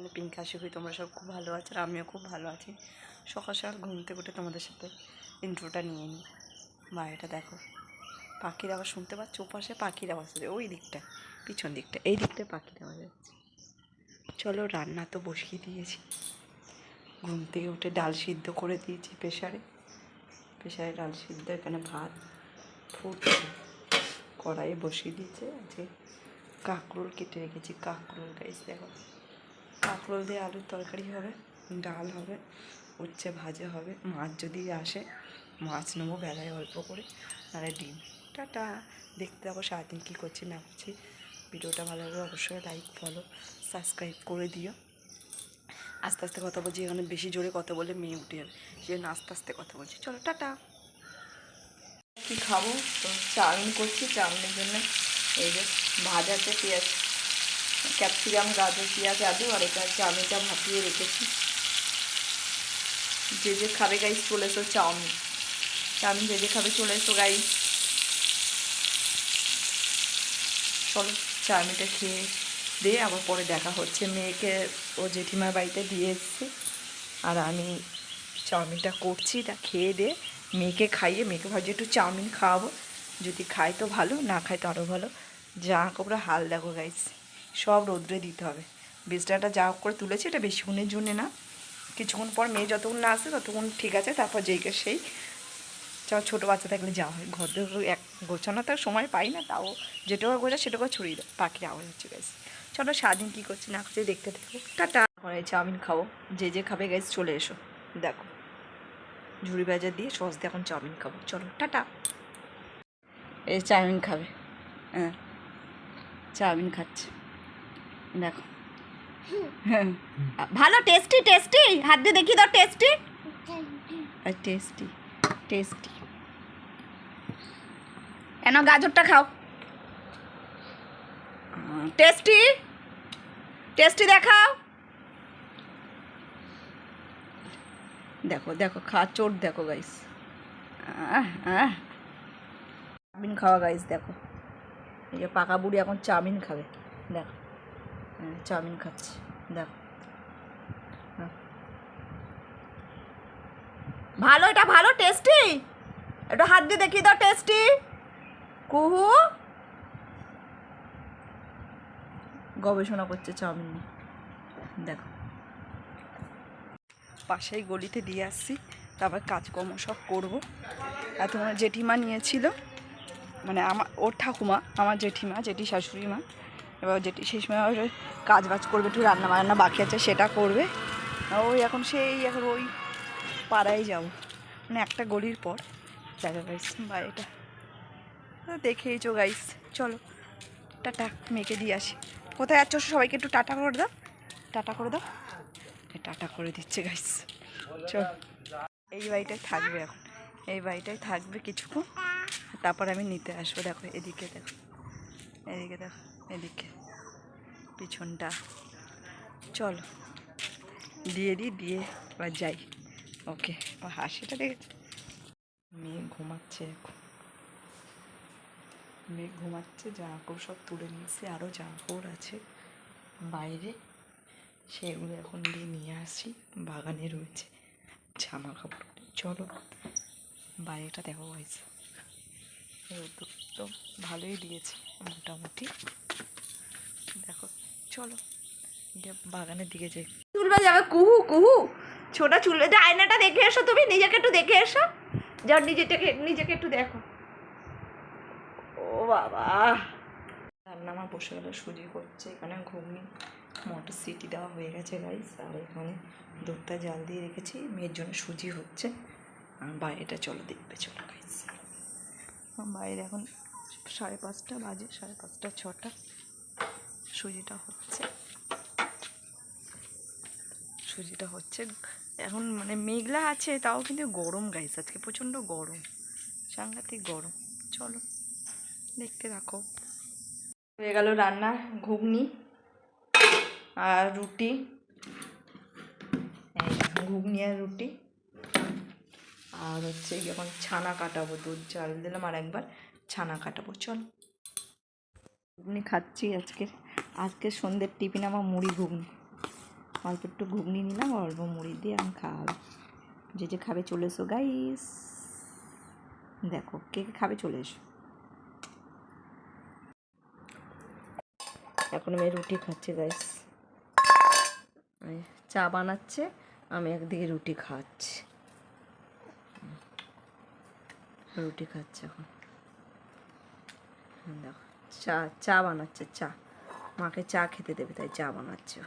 আমি পিঙ্কি। আশা করি তোমরা সব খুব ভালো আছো আর আমিও খুব ভালো আছি। সকাল সকাল ঘুম থেকে উঠে তোমাদের সাথে ইন্ট্রোটা নিয়ে নিই। বাইরেটা দেখো, পাখির আওয়াজ শুনতে পাচ্ছ? ওপাশে পাখির আওয়াজ হচ্ছে, ওই দিকটা পিছন দিকটা, এই দিকটায় পাখির আওয়াজ হচ্ছে। চলো, রান্না তো বসিয়ে দিয়েছি। ঘুম থেকে উঠে ডাল সিদ্ধ করে দিয়েছি প্রেশারে ডাল সিদ্ধ। এখানে ভাত ফুটছে, কড়াইয়ে বসিয়ে দিয়েছে। আজকে কাঁকরোল কেটে রেখেছি, কাঁকরোল গাইস দেখো। কাঁকরোল দিয়ে আলুর তরকারি হবে, ডাল হবে, উচ্ছে ভাজা হবে। মাছ যদি আসে মাছ নেবো বেলায় অল্প করে, নাহলে ডিম। টাটা। দেখতে থাকো সারাদিন কী করছি না করছি। ভিডিওটা ভালো লাগলে অবশ্যই লাইক ফলো সাবস্ক্রাইব করে দিও। আস্তে আস্তে কথা বলছি, এখানে বেশি জোরে কথা বলে মেয়ে উঠে যাবে, সেই জন্য আস্তে আস্তে কথা বলছি। চলো টাটা। কী খাবো? তো চাউমিন করছি। চাউমিনের জন্য এই যে ভাজাতে পেঁয়াজ, ক্যাপসিকাম, গাজর, পেঁয়াজ, আলু, আর এটা চাউমিনটা ভাপিয়ে রেখেছি। যে যে খাবে গাইস চলে এসো। চাউমিন যে যে খাবে চলে এসো গাইস। চলো চাউমিনটা খেয়ে দিয়ে আবার পরে দেখা হচ্ছে। মেয়েকে ও জেঠিমার বাড়িতে দিয়ে এসছে, আর আমি চাউমিনটা করছি। এটা খেয়ে দিয়ে মেয়েকে খাইয়ে, মেয়েকে ভাবছি একটু চাউমিন খাওয়াবো। যদি খাই তো ভালো, না খাই তো আরও ভালো। জামা কাপড়ের হাল দেখো গাইস, সব রোদ্রে দিতে হবে। বিছনাটা যা করে তুলেছি, এটা বেশিক্ষণের জন্যে না, কিছুক্ষণ পর মেয়ে যতক্ষণ না আসে ততক্ষণ ঠিক আছে। তারপর যেইকে সেই ছোটো বাচ্চা থাকলে যাওয়া হয়, ঘর এক গোছানো তার সময় পাই না, তাও যেটুকু গোছা সেটুকু ছড়িয়ে দেয়। পাখির আওয়াজ হচ্ছে গাইস। চলো সারাদিন কী করছি না করছি দেখতে থাকো। টাটা। এই চাউমিন খাবো, যে যে খাবে গাইস চলে এসো। দেখো ঝুড়ি ভাজা দিয়ে সস দিয়ে এখন চাউমিন খাবো। চলো টাটা। এই চাউমিন খাবে, হ্যাঁ চাউমিন খাচ্ছে দেখো। হ্যাঁ ভালো, টেস্টি টেস্টি, হাত দিয়ে দেখি দাও। Tasty tasty tasty. কেন গাজরটা খাও, টেস্টি টেস্টি দেখাও। দেখো দেখো খাওয়া চোট দেখো গাইস। চাউমিন খাওয়া গাইস দেখো। এই যে পাকা বুড়ি এখন চাউমিন খাবে দেখো। চাউমিন খাচ্ছে দেখো। ভালো, এটা ভালো, টেস্টি। একটু হাত দিয়ে দেখিয়ে দাও। টেস্টি কুহু গবেষণা করছে চাউমিন নিয়ে দেখো। পাশেই গলিতে দিয়ে আসছি, তারপর কাজকর্ম সব করবো। আর তোমার জেঠিমা নিয়েছিল, মানে ওর ঠাকুমা, আমার জেঠিমা, জেঠি শাশুড়ি মা। এবার জেঠি সেই সময় কাজ বাজ করবে, একটু রান্না বান্না বাকি আছে সেটা করবে। ওই এখন ওই পাড়ায় যাবো, মানে একটা গলির পর জায়গা গাইস বাড়িটা দেখেইছো গাইস। চলো টাটা, মেয়েকে দিয়ে আসি। কোথায় যাচ্ছ সবাইকে একটু টাটা করে দাও, টাটা করে দাও। টাটা করে দিচ্ছে গাইস। চল, এই বাড়িটায় থাকবে এখন, এই বাড়িটায় থাকবে কিছুক্ষণ, তারপর আমি নিতে আসবো। দেখো এদিকে দেখো, এদিকে দেখো, এদিকে পিছনটা। চলো দিয়ে দিয়ে এবার যাই। ওকে, ও হাসিটা দেখে। মেয়ে ঘুমাচ্ছে এখন, মেয়ে ঘুমাচ্ছে। জামা কাপড় সব তুলে নিয়েছি, আরও জামা কাপড় আছে বাইরে, সেগুলো এখন নিয়ে আসি। বাগানে রয়েছে জামা কাপড়। চলো বাইরেটা দেখো হয়েছে, রোদ তো ভালোই দিয়েছে মোটামুটি দেখো। চলো বাগানের দিকে যাই। চুলবে যাবে কুহু কুহু, ছোটা চুল। যে আয়নাটা দেখে এসো, তুমি নিজেকে একটু দেখে এসো, যাও নিজেকে একটু দেখো। ও বাবা, রান্না আমার বসে গেল, সুজি করছে। এখানে ঘুগনি মটরশুঁটি দেওয়া হয়ে গেছে গাইস, আর এখানে দুধটা জাল দিয়ে রেখেছি, মেয়ের জন্য সুজি হচ্ছে। আর বাইরেটা চলো দেখবে, চলো গাইস। বাইরে এখন 5:30 বাজে, 5:30 6টা। সুজিটা হচ্ছে এখন, মানে মেঘলা আছে তাও কিন্তু গরম গাইস, আজকে প্রচণ্ড গরম, সাংঘাতিক গরম। চলো দেখতে রাখো। হয়ে গেল রান্না, ঘুগনি আর রুটি, ঘুগনি আর রুটি। আর হচ্ছে এখন ছানা কাটাবো, দুধ চাল দিলাম আর একবার ছানা কাটাবো। চল ঘুগনি খাচ্ছি। আজকে সন্ধ্যের টিফিন আমার মুড়ি ঘুগনি, অল্প একটু ঘুগনি নিলাম, অল্প মুড়ি দিয়ে আমি খাওয়াবো। যে যে খাবে চলে এসো গাইস, দেখো কে কে খাবে চলে এসো। এখন আমি রুটি খাচ্ছি গাইস, চা বানাচ্ছে, আমি একদিকে রুটি খাচ্ছি, রুটি খাচ্ছে এখন। দেখো চা বানাচ্ছে, চা মাকে চা খেতে দেবে তাই চা বানাচ্ছে।